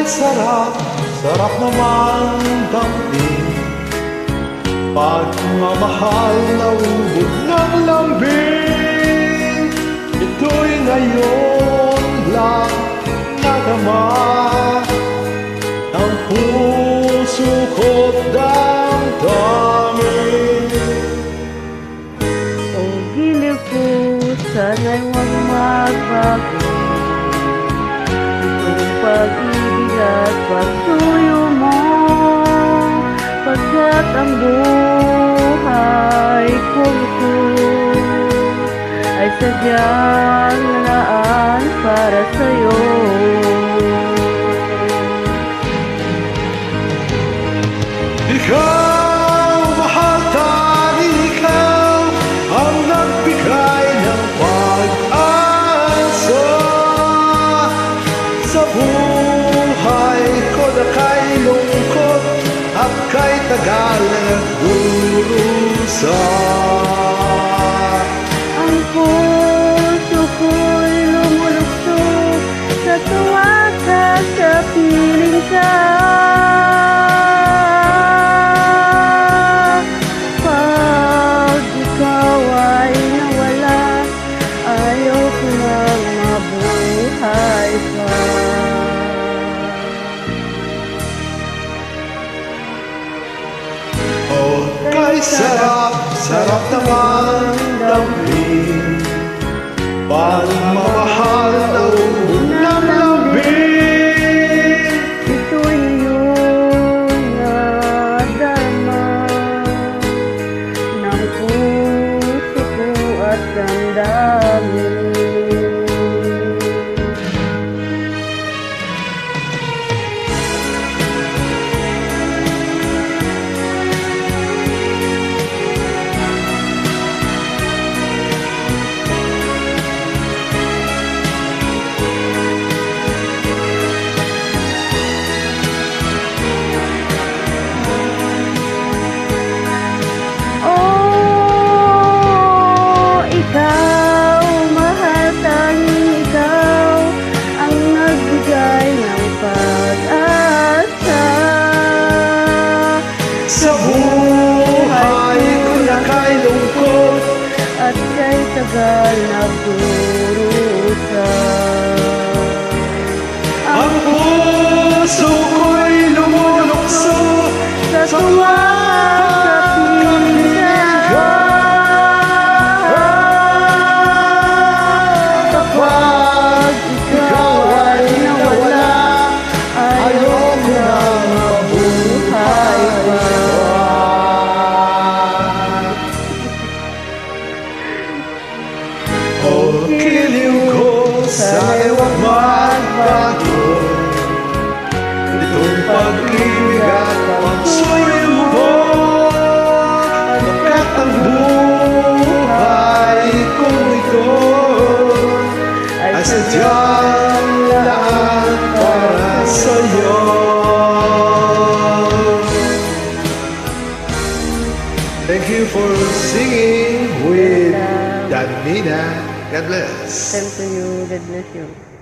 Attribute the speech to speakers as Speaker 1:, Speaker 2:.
Speaker 1: sarap, sarap naman damhin. Pagmamahal na ubod ng lambing, ito'y ngayon lang nadama ng puso ko't damdamin.
Speaker 2: O giliw ko, sana'y huwag magbago. Itong pag-ibig at pagsuyo mo, pagkat ang buhay ko ito ay sadyang nalaan para sa'yo.
Speaker 1: Ikaw, mahal tanging ikaw ang nagbigay ng pag-asa sa buhay ko na kay lungkot at kay tagal na nagdurusa.
Speaker 2: Ang puso ko'y lumuluksok sa tuwa ka sa piling ka. Pag ikaw ay nawala, ayaw ko nang mabuhay pa.
Speaker 1: Oh, kay sarap, sarap naman damhin. Pagmamahal na ubod ng lambing,
Speaker 2: Ito'y iyong nadama ng puso ko at damdamin.
Speaker 1: sa buhay ko na kay lungkot
Speaker 2: at kay tagal nagdurusa.
Speaker 1: ang puso ko'y lumulukso
Speaker 2: Sa tuwa sa piling ka. Kapag ikaw ay nawala, ayaw ko na mabuhay pa.
Speaker 1: O giliw ko, sana'y huwag magbago. Itong pag-ibig at pagsuyo mo, pagkat ang buhay kong ito ay sadyang laan para sa'yo. Thank you for singing with Danina. God bless.
Speaker 2: Same to you. God bless you.